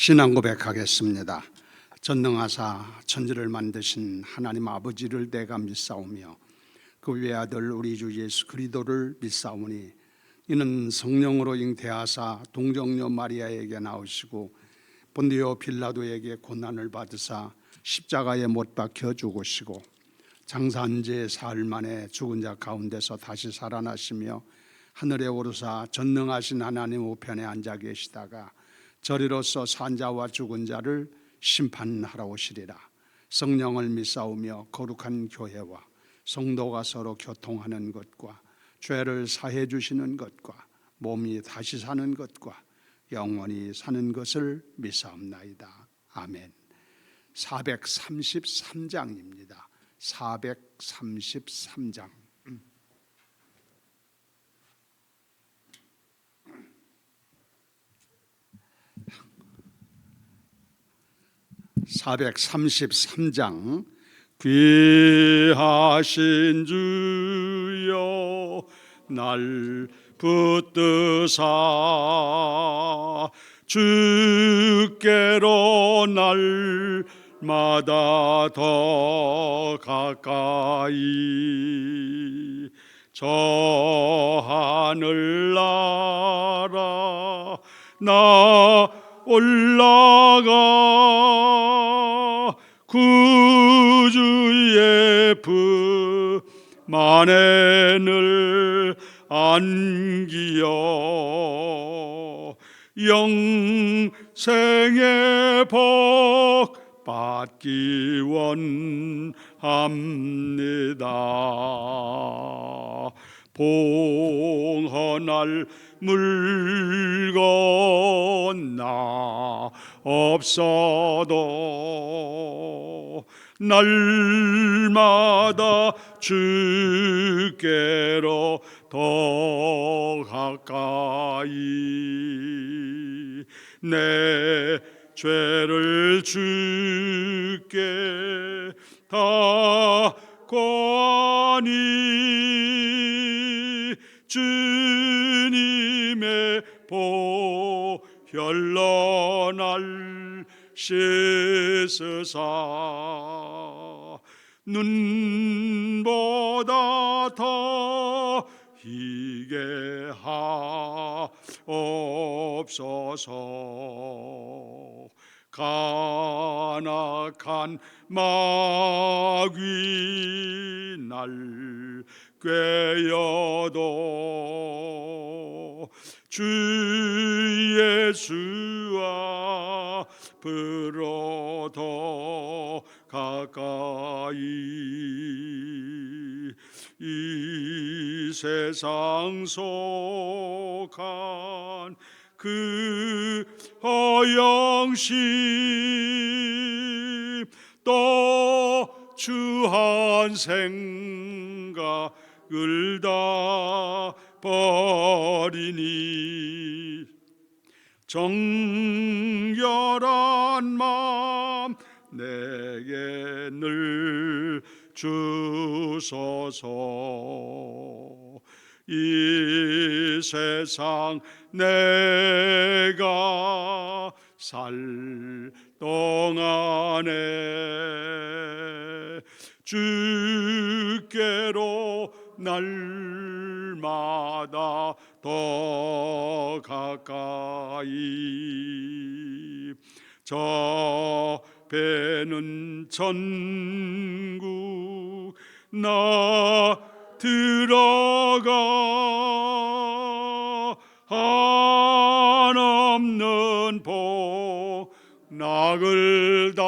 신앙 고백하겠습니다. 전능하사 천지를 만드신 하나님 아버지를 내가 믿사오며 그 외아들 우리 주 예수 그리스도를 믿사오니 이는 성령으로 잉태하사 동정녀 마리아에게 나오시고 본디오 빌라도에게 고난을 받으사 십자가에 못 박혀 죽으시고 장사한 지 사흘 만에 죽은 자 가운데서 다시 살아나시며 하늘에 오르사 전능하신 하나님 우편에 앉아 계시다가 저리로서 산자와 죽은 자를 심판하러 오시리라. 성령을 믿사오며 거룩한 교회와 성도가 서로 교통하는 것과 죄를 사해 주시는 것과 몸이 다시 사는 것과 영원히 사는 것을 믿사옵나이다. 아멘. 433장입니다. 433장. 433장. 귀하신 주여 날 붙드사 주께로 날마다 더 가까이 저 하늘나라 나 올라가 구주의 품 안에 늘 안기어 영생의 복 받기 원합니다. 봉헌할 물건 나 없어도 날마다 주께로 더 가까이 내 죄를 주께 다 고하니 주님의 보 현란할 씻으사 눈보다 더 희게 하옵소서. 간악한 마귀 날 꾀어도 주 예수 앞으로 더 가까이 이 세상 속한 그 허영심 또 주한 생각을 다 버리니 정결한 마음 내게 늘 주소서. 이 세상 내가 살 동안에 주께로 날마다 더 가까이 저 배는 천국 나 들어가 한없는 복락을 다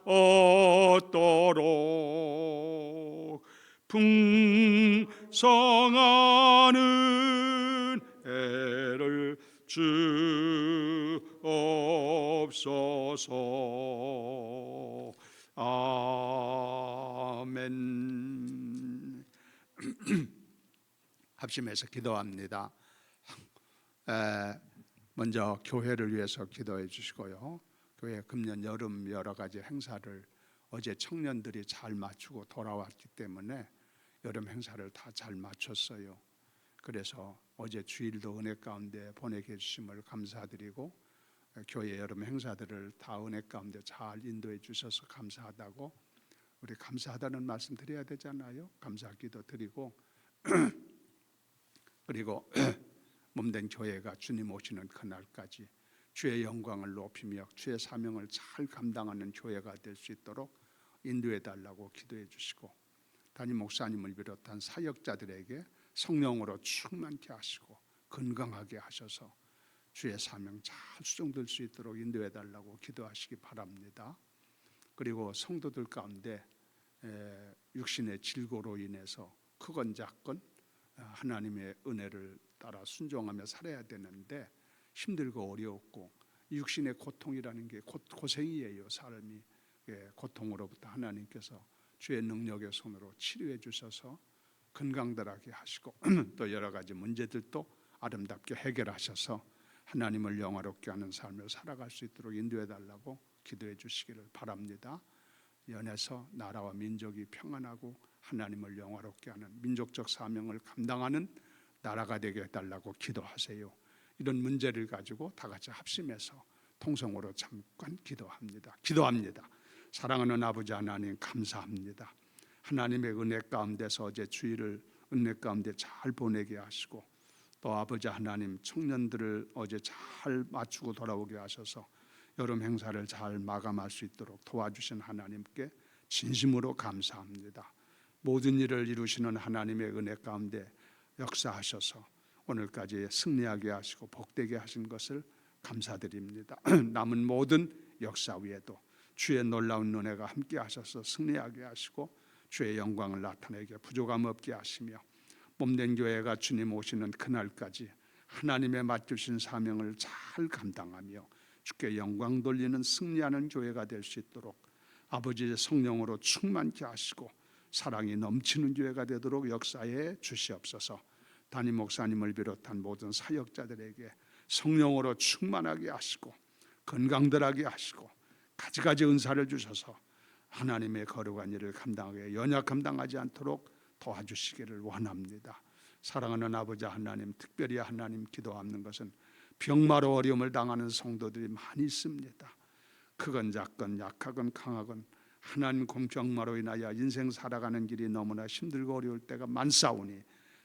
얻도록 풍성하는 애를 주옵소서. 아멘. 합심해서 기도합니다. 먼저 교회를 위해서 기도해 주시고요. 교회 금년 여름 여러 가지 행사를 어제 청년들이 잘 마치고 돌아왔기 때문에 여름 행사를 다 잘 마쳤어요. 그래서 어제 주일도 은혜 가운데 보내게 해주심을 감사드리고 교회 여러 행사들을 다 은혜 가운데 잘 인도해 주셔서 감사하다고, 우리 감사하다는 말씀 드려야 되잖아요. 감사기도 드리고 그리고 몸된 교회가 주님 오시는 그날까지 주의 영광을 높이며 주의 사명을 잘 감당하는 교회가 될 수 있도록 인도해 달라고 기도해 주시고, 담임 목사님을 비롯한 사역자들에게 성령으로 충만케 하시고 건강하게 하셔서 주의 사명 잘 수종될 수 있도록 인도해 달라고 기도하시기 바랍니다. 그리고 성도들 가운데 육신의 질고로 인해서 크건 작건 하나님의 은혜를 따라 순종하며 살아야 되는데 힘들고 어려웠고, 육신의 고통이라는 게 고생이에요. 삶이 고통으로부터 하나님께서 주의 능력의 손으로 치료해 주셔서 건강들하게 하시고 또 여러 가지 문제들도 아름답게 해결하셔서 하나님을 영화롭게 하는 삶을 살아갈 수 있도록 인도해 달라고 기도해 주시기를 바랍니다. 연해서 나라와 민족이 평안하고 하나님을 영화롭게 하는 민족적 사명을 감당하는 나라가 되게 해달라고 기도하세요. 이런 문제를 가지고 다 같이 합심해서 통성으로 잠깐 기도합니다. 사랑하는 아버지 하나님, 감사합니다. 하나님의 은혜 가운데서 어제 주일을 은혜 가운데 잘 보내게 하시고, 또 아버지 하나님 청년들을 어제 잘 맞추고 돌아오게 하셔서 여름 행사를 잘 마감할 수 있도록 도와주신 하나님께 진심으로 감사합니다. 모든 일을 이루시는 하나님의 은혜 가운데 역사하셔서 오늘까지 승리하게 하시고 복되게 하신 것을 감사드립니다. 남은 모든 역사 위에도 주의 놀라운 은혜가 함께 하셔서 승리하게 하시고 주의 영광을 나타내게 부족함 없게 하시며, 몸된 교회가 주님 오시는 그날까지 하나님의 맡기신 사명을 잘 감당하며 주께 영광 돌리는 승리하는 교회가 될 수 있도록 아버지의 성령으로 충만케 하시고 사랑이 넘치는 교회가 되도록 역사해 주시옵소서. 담임 목사님을 비롯한 모든 사역자들에게 성령으로 충만하게 하시고 건강들하게 하시고 가지가지 은사를 주셔서 하나님의 거룩한 일을 감당하게 연약 감당하지 않도록 도와주시기를 원합니다. 사랑하는 아버지 하나님, 특별히 하나님 기도하는 것은 병마로 어려움을 당하는 성도들이 많이 있습니다. 크건 작건 약하건 강하건 하나님 공병마로 인하여 인생 살아가는 길이 너무나 힘들고 어려울 때가 많사오니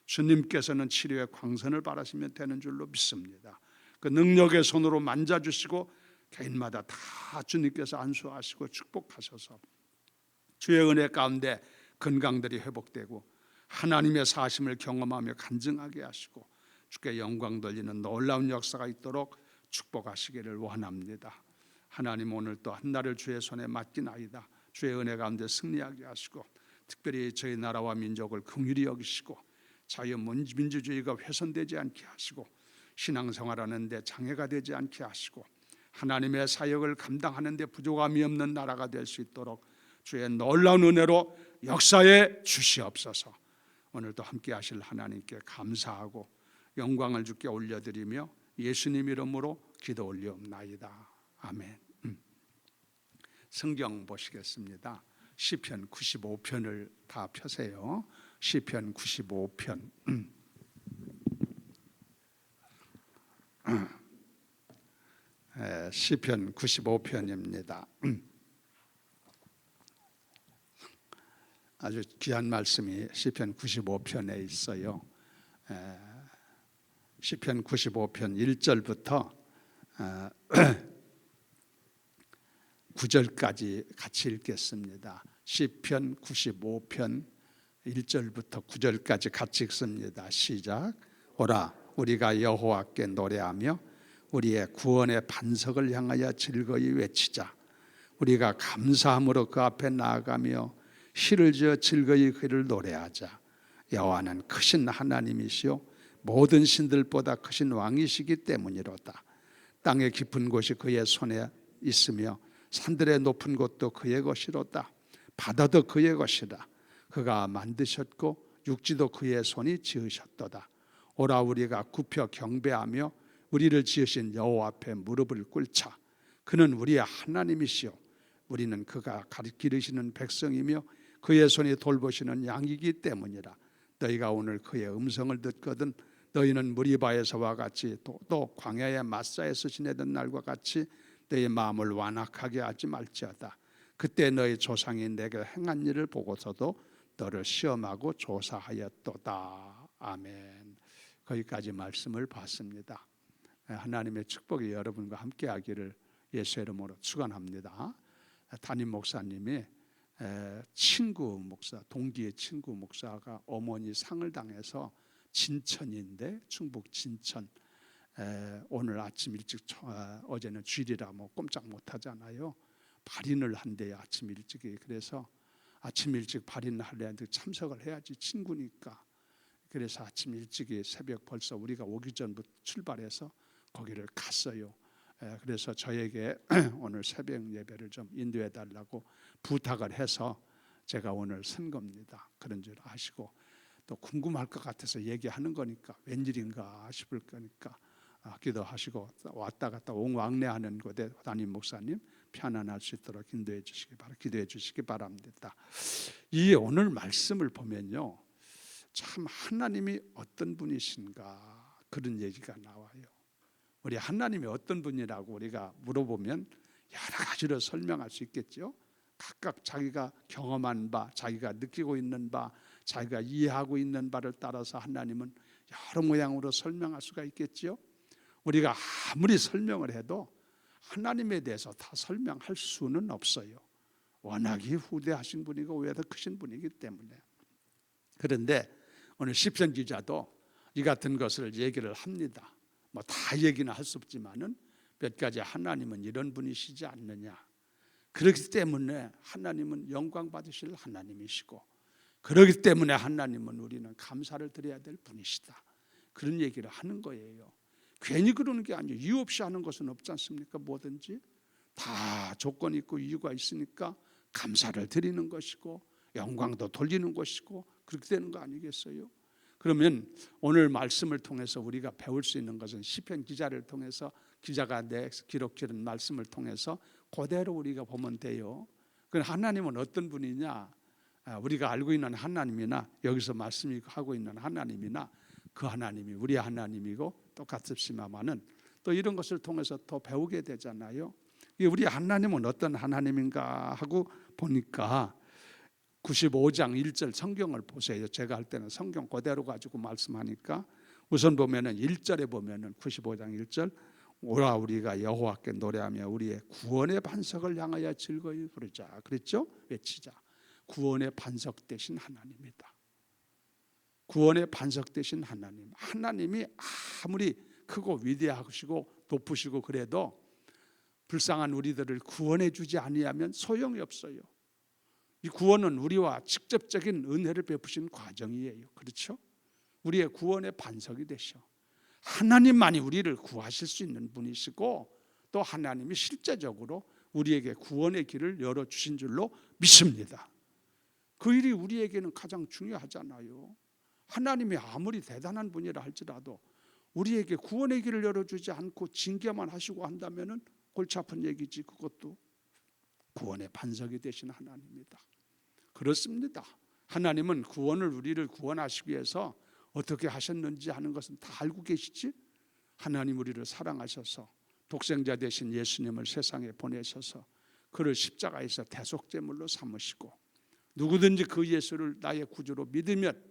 주님께서는 치료의 광선을 바라시면 되는 줄로 믿습니다. 그 능력의 손으로 만져주시고 개인마다 다 주님께서 안수하시고 축복하셔서 주의 은혜 가운데 건강들이 회복되고 하나님의 사심을 경험하며 간증하게 하시고 주께 영광 돌리는 놀라운 역사가 있도록 축복하시기를 원합니다. 하나님, 오늘 또 한 날을 주의 손에 맡기나이다. 주의 은혜 가운데 승리하게 하시고 특별히 저희 나라와 민족을 긍휼히 여기시고 자유민주주의가 훼손되지 않게 하시고 신앙생활하는 데 장애가 되지 않게 하시고 하나님의 사역을 감당하는 데 부족함이 없는 나라가 될 수 있도록 주의 놀라운 은혜로 역사해 주시옵소서. 오늘도 함께 하실 하나님께 감사하고 영광을 주께 올려드리며 예수님 이름으로 기도 올리옵나이다. 아멘. 성경 보시겠습니다. 시편 95편을 다 펴세요. 시편 95편. 시편 95편입니다. 아주 귀한 말씀이 시편 95편에 있어요. 시편 95편 1절부터 9절까지 같이 읽겠습니다. 시편 95편 1절부터 9절까지 같이 읽습니다. 시작. 오라, 우리가 여호와께 노래하며 우리의 구원의 반석을 향하여 즐거이 외치자. 우리가 감사함으로 그 앞에 나아가며 시를 지어 즐거이 그를 노래하자. 여호와는 크신 하나님이시요 모든 신들보다 크신 왕이시기 때문이로다. 땅의 깊은 곳이 그의 손에 있으며 산들의 높은 곳도 그의 것이로다. 바다도 그의 것이라. 그가 만드셨고 육지도 그의 손이 지으셨도다. 오라, 우리가 굽혀 경배하며 우리를 지으신 여호와 앞에 무릎을 꿇자. 그는 우리의 하나님이시요 우리는 그가 기르시는 백성이며 그의 손이 돌보시는 양이기 때문이라. 너희가 오늘 그의 음성을 듣거든 너희는 무리바에서와 같이 또 광야의 마사에서 지내던 날과 같이 너희 마음을 완악하게 하지 말지어다. 그때 너희 조상이 내게 행한 일을 보고서도 너를 시험하고 조사하였도다. 아멘. 거기까지 말씀을 봤습니다. 하나님의 축복이 여러분과 함께하기를 예수의 이름으로 축원합니다. 담임 목사님이 친구 목사, 동기의 친구 목사가 어머니 상을 당해서 진천인데 충북 진천, 오늘 아침 일찍, 어제는 주일이라 뭐 꼼짝 못하잖아요. 발인을 한대요, 아침 일찍이. 그래서 아침 일찍 발인을 하려는데 참석을 해야지, 친구니까. 그래서 아침 일찍이 새벽 벌써 우리가 오기 전부터 출발해서 거기를 갔어요. 그래서 저에게 오늘 새벽 예배를 좀 인도해 달라고 부탁을 해서 제가 오늘 선 겁니다. 그런 줄 아시고 또 궁금할 것 같아서 얘기하는 거니까 웬일인가 싶을 거니까 기도하시고 왔다 갔다 옹왕래하는 곳에 담임 목사님 편안할 수 있도록 기도해 주시기 바랍니다. 이 오늘 말씀을 보면요, 참 하나님이 어떤 분이신가 그런 얘기가 나와요. 우리 하나님이 어떤 분이라고 우리가 물어보면 여러 가지로 설명할 수 있겠죠. 각각 자기가 경험한 바, 자기가 느끼고 있는 바, 자기가 이해하고 있는 바를 따라서 하나님은 여러 모양으로 설명할 수가 있겠죠. 우리가 아무리 설명을 해도 하나님에 대해서 다 설명할 수는 없어요. 워낙에 후대하신 분이고 외에도 크신 분이기 때문에. 그런데 오늘 시편 기자도 이 같은 것을 얘기를 합니다. 뭐 다 얘기는 할 수 없지만은 몇 가지 하나님은 이런 분이시지 않느냐. 그렇기 때문에 하나님은 영광 받으실 하나님이시고, 그렇기 때문에 하나님은 우리는 감사를 드려야 될 분이시다. 그런 얘기를 하는 거예요. 괜히 그러는 게 아니에요. 이유 없이 하는 것은 없지 않습니까? 뭐든지 다 조건이 있고 이유가 있으니까 감사를 드리는 것이고 영광도 돌리는 것이고 그렇게 되는 거 아니겠어요? 그러면 오늘 말씀을 통해서 우리가 배울 수 있는 것은 시편 기자를 통해서, 기자가 기록한 말씀을 통해서 그대로 우리가 보면 돼요. 그 하나님은 어떤 분이냐? 우리가 알고 있는 하나님이나 여기서 말씀하고 있는 하나님이나 그 하나님이 우리 하나님이고 똑같습니다만은 또 이런 것을 통해서 더 배우게 되잖아요. 우리 하나님은 어떤 하나님인가 하고 보니까 95장 1절 성경을 보세요. 제가 할 때는 성경 그대로 가지고 말씀하니까 우선 보면은 1절에 보면은 95장 1절, 오라 우리가 여호와께 노래하며 우리의 구원의 반석을 향하여 즐거이 부르자 그랬죠? 외치자. 구원의 반석 되신 하나님이다. 구원의 반석 되신 하나님. 하나님이 아무리 크고 위대하시고 높으시고 그래도 불쌍한 우리들을 구원해 주지 아니하면 소용이 없어요. 이 구원은 우리와 직접적인 은혜를 베푸신 과정이에요. 그렇죠? 우리의 구원의 반석이 되셔. 하나님만이 우리를 구하실 수 있는 분이시고 또 하나님이 실제적으로 우리에게 구원의 길을 열어주신 줄로 믿습니다. 그 일이 우리에게는 가장 중요하잖아요. 하나님이 아무리 대단한 분이라 할지라도 우리에게 구원의 길을 열어주지 않고 징계만 하시고 한다면 골치 아픈 얘기지. 그것도 구원의 반석이 되신 하나님이다. 그렇습니다. 하나님은 구원을, 우리를 구원하시기 위해서 어떻게 하셨는지 하는 것은 다 알고 계시지. 하나님 우리를 사랑하셔서 독생자 되신 예수님을 세상에 보내셔서 그를 십자가에서 대속제물로 삼으시고 누구든지 그 예수를 나의 구주로 믿으면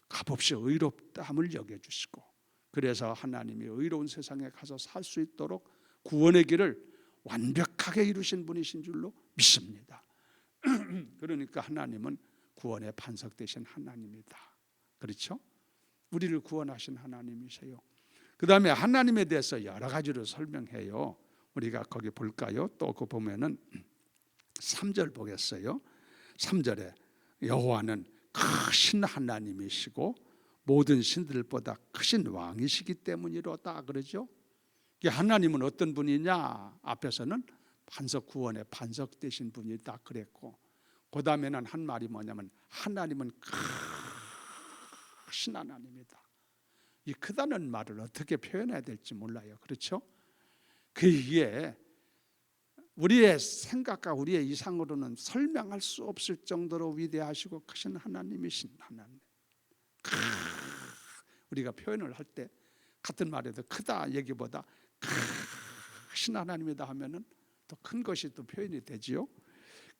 값없이 의롭다함을 여겨주시고, 그래서 하나님이 의로운 세상에 가서 살 수 있도록 구원의 길을 완벽하게 이루신 분이신 줄로 믿습니다. 그러니까 하나님은 구원의 반석 되신 하나님이다. 그렇죠? 우리를 구원하신 하나님이세요. 그 다음에 하나님에 대해서 여러 가지로 설명해요. 우리가 거기 볼까요? 또 그 보면은 3절 보겠어요. 3절에 여호와는 크신 하나님이시고 모든 신들보다 크신 왕이시기 때문이로다 그러죠. 하나님은 어떤 분이냐? 앞에서는 반석, 구원의 반석 되신 분이다 그랬고, 그 다음에는 한 말이 뭐냐면 하나님은 크신 하나님이다. 이 크다는 말을 어떻게 표현해야 될지 몰라요. 그렇죠? 그게 우리의 생각과 우리의 이상으로는 설명할 수 없을 정도로 위대하시고 크신 하나님이신 하나님. 우리가 표현을 할 때 같은 말에도 크다 얘기보다 크신 하나님이다 하면은 더 큰 것이 또 표현이 되지요.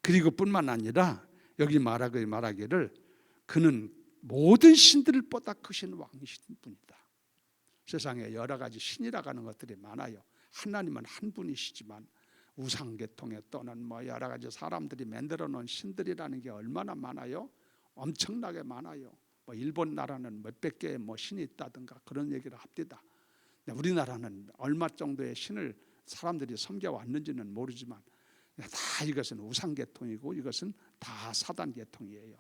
그리고 뿐만 아니라 여기 말하기를 그는 모든 신들보다 크신 왕이신 분이다. 세상에 여러 가지 신이라고 하는 것들이 많아요. 하나님은 한 분이시지만 우상계통에 또는 여러 가지 사람들이 만들어 놓은 신들이라는 게 얼마나 많아요. 엄청나게 많아요. 일본 나라는 몇백 개의 신이 있다든가 그런 얘기를 합니다. 우리나라는 얼마 정도의 신을 사람들이 섬겨왔는지는 모르지만 다 이것은 우상계통이고 이것은 다 사단계통이에요.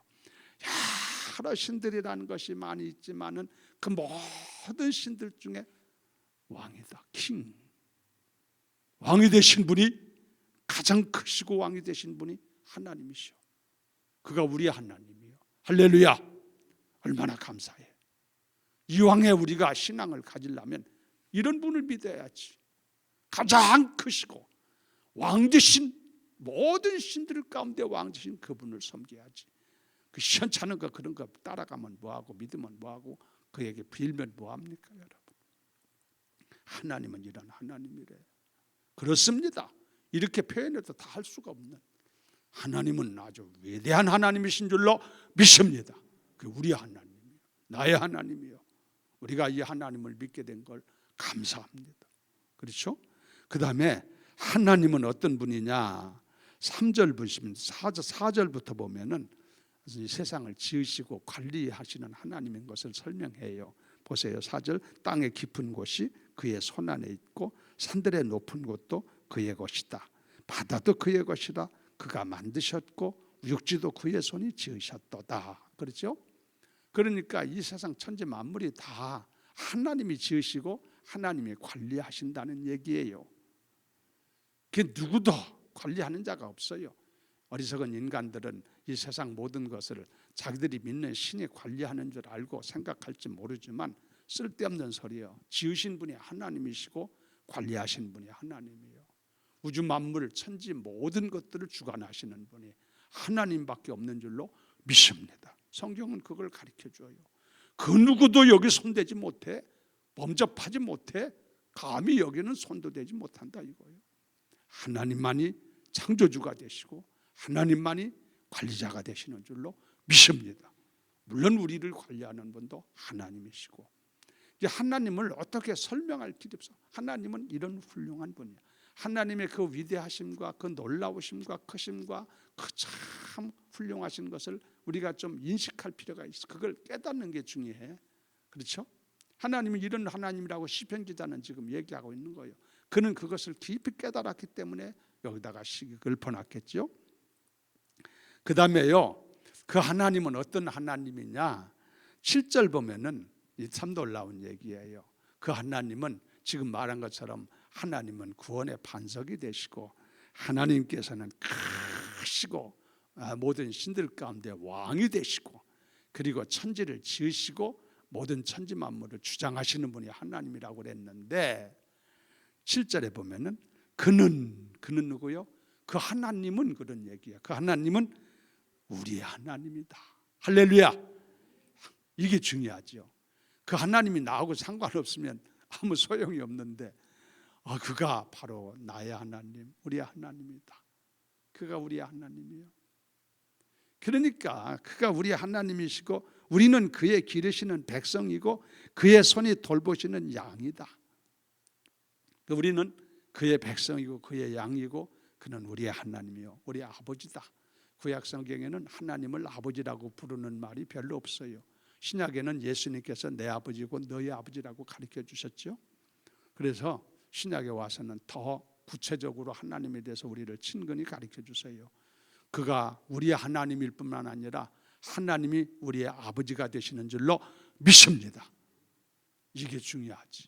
여러 신들이라는 것이 많이 있지만은 그 모든 신들 중에 왕이다. 킹. 왕이 되신 분이 가장 크시고 왕이 되신 분이 하나님이시오. 그가 우리 하나님이요. 할렐루야. 얼마나 감사해. 이왕에 우리가 신앙을 가지려면 이런 분을 믿어야지. 가장 크시고 왕 되신 모든 신들 가운데 왕 되신 그분을 섬겨야지. 그 시원찮은 거 그런 거 따라가면 뭐하고 믿으면 뭐하고 그에게 빌면 뭐합니까 여러분. 하나님은 이런 하나님이래. 그렇습니다. 이렇게 표현해도 다 할 수가 없는 하나님은 아주 위대한 하나님이신 줄로 믿습니다. 그 우리 하나님이요. 나의 하나님이요. 우리가 이 하나님을 믿게 된 걸 감사합니다. 그렇죠? 그 다음에 하나님은 어떤 분이냐. 3절 보시면 4절부터 보면은 이 세상을 지으시고 관리하시는 하나님인 것을 설명해요. 보세요. 4절 땅의 깊은 곳이 그의 손 안에 있고 산들의 높은 곳도 그의 것이다. 바다도 그의 것이다. 그가 만드셨고 육지도 그의 손이 지으셨도다. 그렇죠? 그러니까 이 세상 천지 만물이 다 하나님이 지으시고 하나님이 관리하신다는 얘기예요. 그 누구도 관리하는 자가 없어요. 어리석은 인간들은 이 세상 모든 것을 자기들이 믿는 신이 관리하는 줄 알고 생각할지 모르지만 쓸데없는 소리예요. 지으신 분이 하나님이시고 관리하신 분이 하나님이에요. 우주 만물 천지 모든 것들을 주관하시는 분이 하나님밖에 없는 줄로 믿습니다. 성경은 그걸 가르쳐줘요. 그 누구도 여기 손대지 못해, 범접하지 못해, 감히 여기는 손도 대지 못한다 이거예요. 하나님만이 창조주가 되시고 하나님만이 관리자가 되시는 줄로 믿습니다. 물론 우리를 관리하는 분도 하나님이시고, 이제 하나님을 어떻게 설명할 길이 없어. 하나님은 이런 훌륭한 분이야. 하나님의 그 위대하심과 그 놀라우심과 크심과 그 참 훌륭하신 것을 우리가 좀 인식할 필요가 있어. 그걸 깨닫는 게 중요해. 그렇죠? 하나님은 이런 하나님이라고 시편 기자는 지금 얘기하고 있는 거예요. 그는 그것을 깊이 깨달았기 때문에 여기다가 시를 읊어놨겠죠. 그 다음에요, 그 하나님은 어떤 하나님이냐. 7절 보면은 참 놀라운 얘기예요. 그 하나님은 지금 말한 것처럼 하나님은 구원의 반석이 되시고 하나님께서는 크시고 모든 신들 가운데 왕이 되시고 그리고 천지를 지으시고 모든 천지 만물을 주장하시는 분이 하나님이라고 그랬는데 7절에 보면은 그는 누구요? 그 하나님은 그런 얘기야. 그 하나님은 우리의 하나님이다. 할렐루야. 이게 중요하죠. 그 하나님이 나하고 상관없으면 아무 소용이 없는데 그가 바로 나의 하나님, 우리의 하나님이다. 그가 우리의 하나님이요. 그러니까 그가 우리의 하나님이시고 우리는 그의 기르시는 백성이고 그의 손이 돌보시는 양이다. 우리는 그의 백성이고 그의 양이고 그는 우리의 하나님이요, 우리의 아버지다. 구약 성경에는 하나님을 아버지라고 부르는 말이 별로 없어요. 신약에는 예수님께서 내 아버지고 너의 아버지라고 가르쳐 주셨죠. 그래서 신약에 와서는 더 구체적으로 하나님에 대해서 우리를 친근히 가르쳐 주세요. 그가 우리의 하나님일 뿐만 아니라 하나님이 우리의 아버지가 되시는 줄로 믿습니다. 이게 중요하지.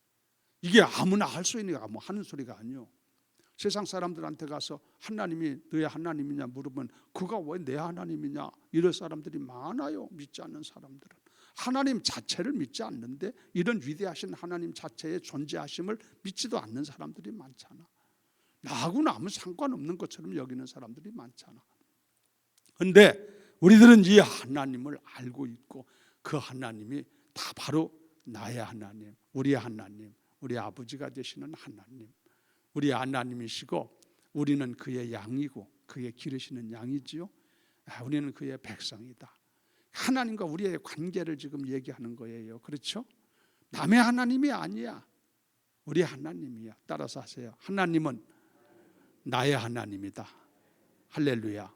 이게 아무나 할 수 있는 거 하는 소리가 아니요. 세상 사람들한테 가서 하나님이 너의 하나님이냐 물으면 그가 왜 내 하나님이냐 이럴 사람들이 많아요. 믿지 않는 사람들은 하나님 자체를 믿지 않는데 이런 위대하신 하나님 자체의 존재하심을 믿지도 않는 사람들이 많잖아. 나하고는 아무 상관없는 것처럼 여기는 사람들이 많잖아. 그런데 우리들은 이 하나님을 알고 있고 그 하나님이 다 바로 나의 하나님, 우리의 하나님, 우리 아버지가 되시는 하나님, 우리 하나님이시고 우리는 그의 양이고 그의 기르시는 양이지요. 우리는 그의 백성이다. 하나님과 우리의 관계를 지금 얘기하는 거예요. 그렇죠? 남의 하나님이 아니야. 우리 하나님이야. 따라서 하세요. 하나님은 나의 하나님이다. 할렐루야.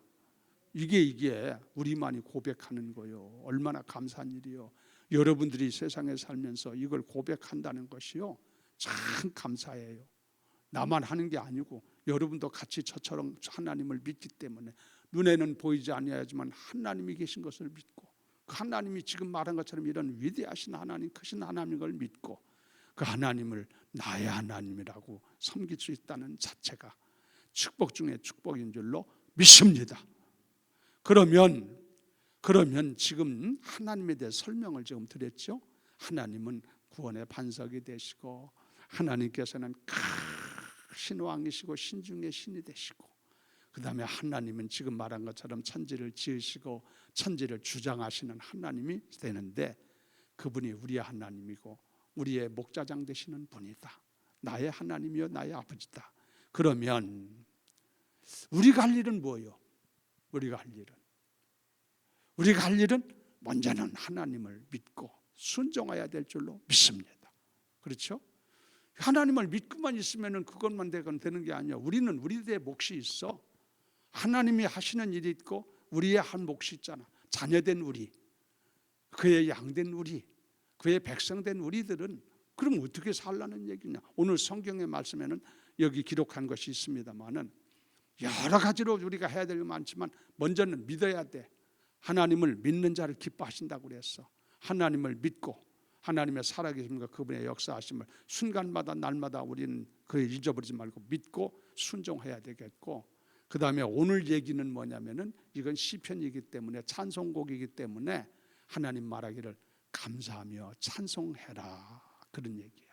이게 우리만이 고백하는 거요. 얼마나 감사한 일이요. 여러분들이 세상에 살면서 이걸 고백한다는 것이요, 참 감사해요. 나만 하는 게 아니고 여러분도 같이 저처럼 하나님을 믿기 때문에 눈에는 보이지 아니하지만 하나님이 계신 것을 믿고, 그 하나님이 지금 말한 것처럼 이런 위대하신 하나님, 크신 하나님인 걸 믿고 그 하나님을 나의 하나님이라고 섬길 수 있다는 자체가 축복 중에 축복인 줄로 믿습니다. 그러면 지금 하나님에 대해 설명을 지금 드렸죠. 하나님은 구원의 반석이 되시고 하나님께서는 크신 왕이시고 신중의 신이 되시고, 그 다음에 하나님은 지금 말한 것처럼 천지를 지으시고 천지를 주장하시는 하나님이 되는데, 그분이 우리의 하나님이고 우리의 목자장 되시는 분이다. 나의 하나님이요 나의 아버지다. 그러면 우리가 할 일은 뭐예요? 우리가 할 일은 먼저는 하나님을 믿고 순종해야 될 줄로 믿습니다. 그렇죠? 하나님을 믿고만 있으면 그것만 되는 게 아니야. 우리는 우리들의 몫이 있어. 하나님이 하시는 일이 있고 우리의 한 몫이 있잖아. 자녀된 우리, 그의 양된 우리, 그의 백성된 우리들은 그럼 어떻게 살라는 얘기냐. 오늘 성경의 말씀에는 여기 기록한 것이 있습니다만은 여러 가지로 우리가 해야 될 게 많지만 먼저는 믿어야 돼. 하나님을 믿는 자를 기뻐하신다고 그랬어. 하나님을 믿고 하나님의 살아계심과 그분의 역사하심을 순간마다 날마다 우리는 그를 잊어버리지 말고 믿고 순종해야 되겠고, 그 다음에 오늘 얘기는 뭐냐면은 이건 시편이기 때문에 찬송곡이기 때문에 하나님 말하기를 감사하며 찬송해라, 그런 얘기야.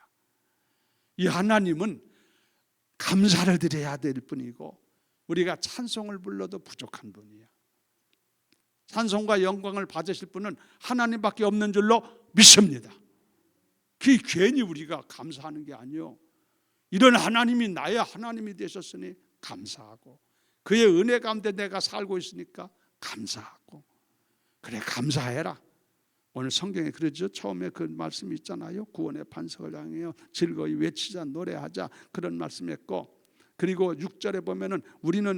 이 하나님은 감사를 드려야 될 분이고 우리가 찬송을 불러도 부족한 분이야. 찬송과 영광을 받으실 분은 하나님밖에 없는 줄로 믿습니다. 그게 괜히 우리가 감사하는 게 아니요, 이런 하나님이 나의 하나님이 되셨으니 감사하고 그의 은혜 가운데 내가 살고 있으니까 감사하고, 그래 감사해라. 오늘 성경에 그러죠. 처음에 그 말씀이 있잖아요. 구원의 반석을 향하여 즐거이 외치자, 노래하자, 그런 말씀했고, 그리고 6절에 보면은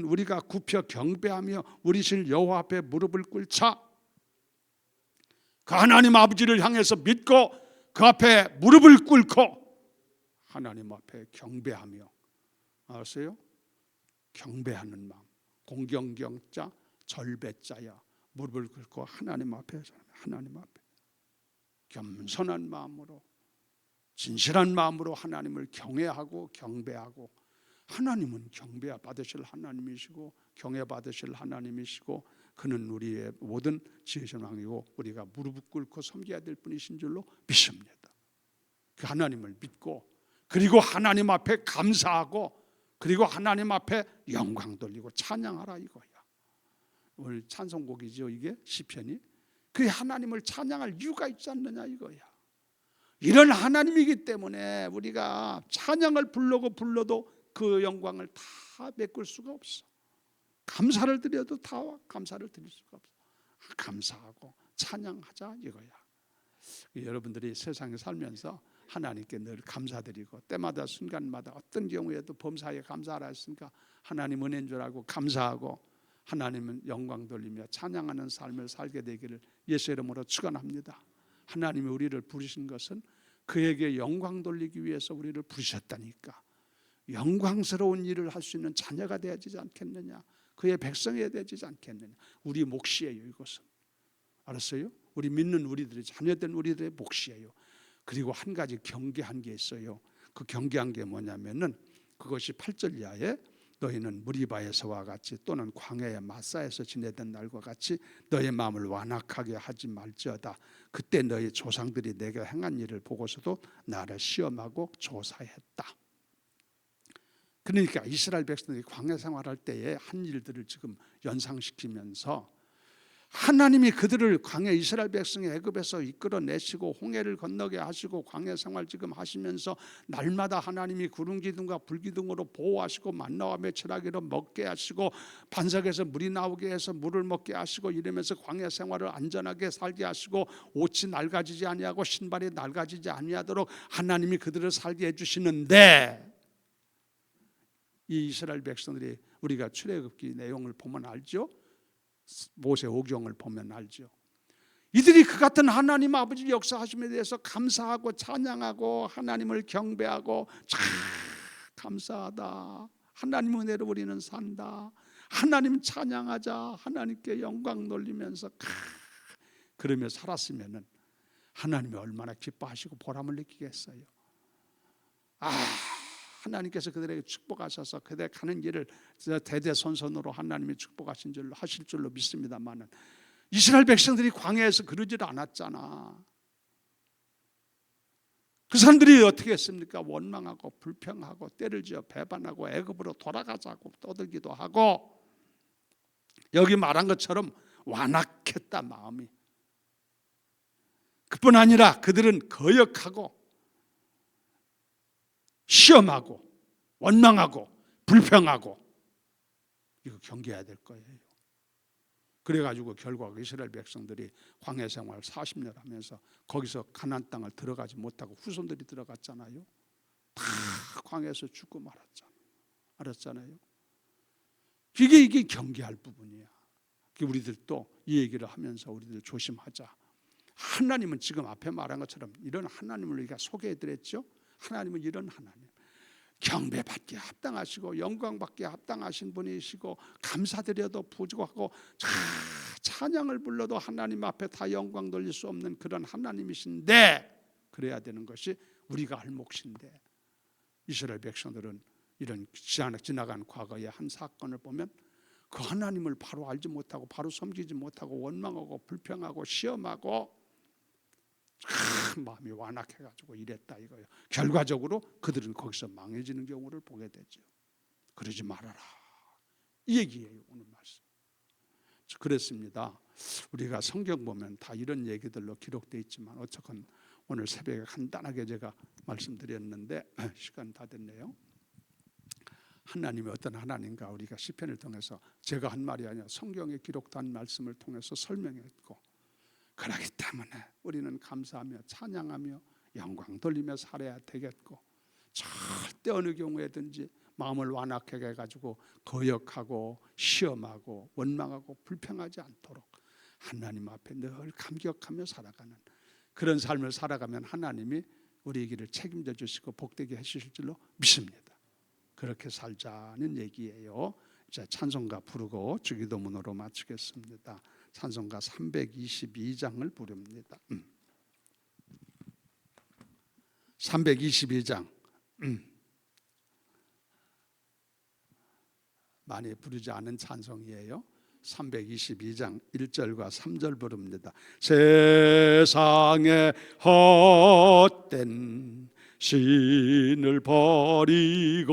우리가 굽혀 경배하며 우리 신 여호와 앞에 무릎을 꿇자. 그 하나님 아버지를 향해서 믿고 그 앞에 무릎을 꿇고 하나님 앞에 경배하며, 아세요? 경배하는 마음, 공경경자 절배자야. 무릎을 꿇고 하나님 앞에 겸손한 마음으로 진실한 마음으로 하나님을 경외하고 경배하고, 하나님은 경배 받으실 하나님이시고 경외 받으실 하나님이시고 그는 우리의 모든 지으신 왕이고 우리가 무릎을 꿇고 섬겨야 될 분이신 줄로 믿습니다. 그 하나님을 믿고 그리고 하나님 앞에 감사하고 그리고 하나님 앞에 영광 돌리고 찬양하라, 이거야. 오늘 찬송곡이죠. 이게 시편이. 그 하나님을 찬양할 이유가 있지 않느냐, 이거야. 이런 하나님이기 때문에 우리가 찬양을 불러도 그 영광을 다 메꿀 수가 없어. 감사를 드려도 다 감사를 드릴 수가 없어. 감사하고 찬양하자, 이거야. 여러분들이 세상에 살면서 하나님께 늘 감사드리고 때마다 순간마다 어떤 경우에도 범사에 감사하라 했으니까 하나님 은혜인 줄 알고 감사하고 하나님은 영광 돌리며 찬양하는 삶을 살게 되기를 예수 이름으로 축원합니다. 하나님이 우리를 부르신 것은 그에게 영광 돌리기 위해서 우리를 부르셨다니까. 영광스러운 일을 할 수 있는 자녀가 되어야지 않겠느냐, 그의 백성이 되어야지 않겠느냐. 우리 몫이에요, 이것은. 알았어요? 우리 믿는 우리들의 자녀된 우리들의 몫이에요. 그리고 한 가지 경계한 게 있어요. 그 경계한 게 뭐냐면은 그것이 8절 이하에 너희는 무리바에서와 같이 또는 광야의 마사에서 지내던 날과 같이 너의 마음을 완악하게 하지 말지어다. 그때 너희 조상들이 내가 행한 일을 보고서도 나를 시험하고 조사했다. 그러니까 이스라엘 백성들이 광야 생활할 때의 한 일들을 지금 연상시키면서 하나님이 그들을 광야 이스라엘 백성의 애굽에서 이끌어내시고 홍해를 건너게 하시고 광야 생활 지금 하시면서 날마다 하나님이 구름 기둥과 불 기둥으로 보호하시고 만나와 메추라기로 먹게 하시고 반석에서 물이 나오게 해서 물을 먹게 하시고 이러면서 광야 생활을 안전하게 살게 하시고 옷이 낡아지지 아니하고 신발이 낡아지지 아니하도록 하나님이 그들을 살게 해주시는데, 이 이스라엘 백성들이 우리가 출애굽기 내용을 보면 알죠? 모세 오경을 보면 알죠. 이들이 그 같은 하나님 아버지 역사하심에 대해서 감사하고 찬양하고 하나님을 경배하고 참 감사하다, 하나님 은혜로 우리는 산다, 하나님 찬양하자, 하나님께 영광 돌리면서 그러며 살았으면 하나님이 얼마나 기뻐하시고 보람을 느끼겠어요. 하나님께서 그들에게 축복하셔서 그들 가는 길을 대대손손으로 하나님이 축복하신 줄로 하실 줄로 믿습니다만은, 이스라엘 백성들이 광야에서 그러지를 않았잖아. 그 사람들이 어떻게 했습니까? 원망하고 불평하고 때를 지어 배반하고 애굽으로 돌아가자고 떠들기도 하고, 여기 말한 것처럼 완악했다 마음이. 그뿐 아니라 그들은 거역하고 시험하고 원망하고 불평하고, 이거 경계해야 될 거예요. 그래가지고 결국 이스라엘 백성들이 광야 생활 40년 하면서 거기서 가나안 땅을 들어가지 못하고 후손들이 들어갔잖아요. 다 광야에서 죽고 말았잖아요. 이게 경계할 부분이야. 우리들도 이 얘기를 하면서 우리들 조심하자. 하나님은 지금 앞에 말한 것처럼 이런 하나님을 우리가 소개해드렸죠. 하나님은 이런 하나님, 경배받기에 합당하시고 영광받기에 합당하신 분이시고, 감사드려도 부족하고 찬양을 불러도 하나님 앞에 다 영광 돌릴 수 없는 그런 하나님이신데, 그래야 되는 것이 우리가 할 몫인데, 이스라엘 백성들은 이런 지나간 과거의 한 사건을 보면 그 하나님을 바로 알지 못하고 바로 섬기지 못하고 원망하고 불평하고 시험하고 마음이 완악해가지고 이랬다 이거예요. 결과적으로 그들은 거기서 망해지는 경우를 보게 되죠. 그러지 말아라, 이 얘기예요 오늘 말씀. 그랬습니다. 우리가 성경 보면 다 이런 얘기들로 기록되어 있지만, 어쨌건 오늘 새벽에 간단하게 제가 말씀드렸는데 시간 다 됐네요. 하나님이 어떤 하나님인가 우리가 시편을 통해서, 제가 한 말이 아니라 성경에 기록된 말씀을 통해서 설명했고, 그렇기 때문에 우리는 감사하며 찬양하며 영광 돌리며 살아야 되겠고, 절대 어느 경우에든지 마음을 완악하게 해가지고 거역하고 시험하고 원망하고 불평하지 않도록 하나님 앞에 늘 감격하며 살아가는 그런 삶을 살아가면 하나님이 우리 길을 책임져 주시고 복되게 해주실 줄로 믿습니다. 그렇게 살자는 얘기예요. 이제 찬송가 부르고 주기도문으로 마치겠습니다. 찬송가 322장을 부릅니다. 322장 많이 부르지 않은 찬송이에요. 322장 1절과 3절 부릅니다. 세상에 헛된 신을 버리고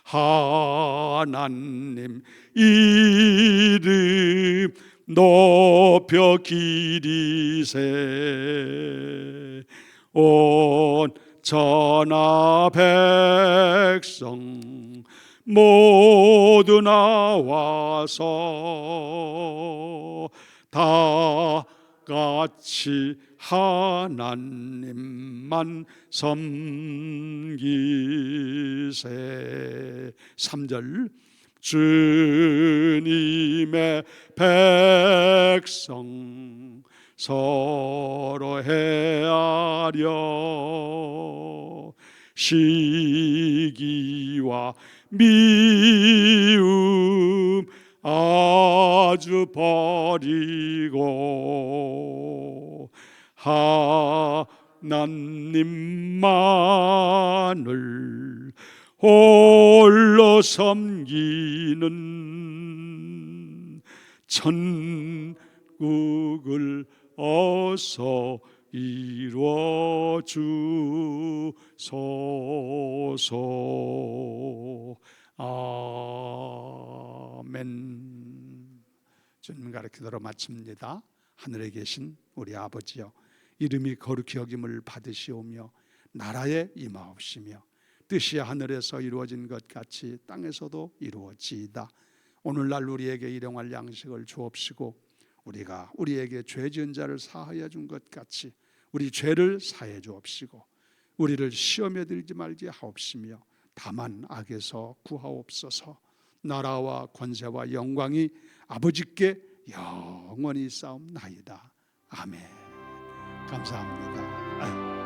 하나님 이름 높여 기리세. 온 천하 백성 모두 나와서 다 같이 하나님만 섬기세. 3절 주님의 백성 서로 헤아려 시기와 미움 아주 버리고 하나님만을 홀로 섬기는 천국을 어서 이루어 주소서. 아멘. 주님 가르치도록 마칩니다. 하늘에 계신 우리 아버지여, 이름이 거룩히 여김을 받으시오며 나라에 임하옵시며 뜻이 하늘에서 이루어진 것 같이 땅에서도 이루어지이다. 오늘날 우리에게 일용할 양식을 주옵시고 우리가 우리에게 죄 지은 자를 사하여 준 것 같이 우리 죄를 사해 주옵시고 우리를 시험에 들지 말게 하옵시며 다만 악에서 구하옵소서. 나라와 권세와 영광이 아버지께 영원히 싸움나이다. 아멘. 감사합니다.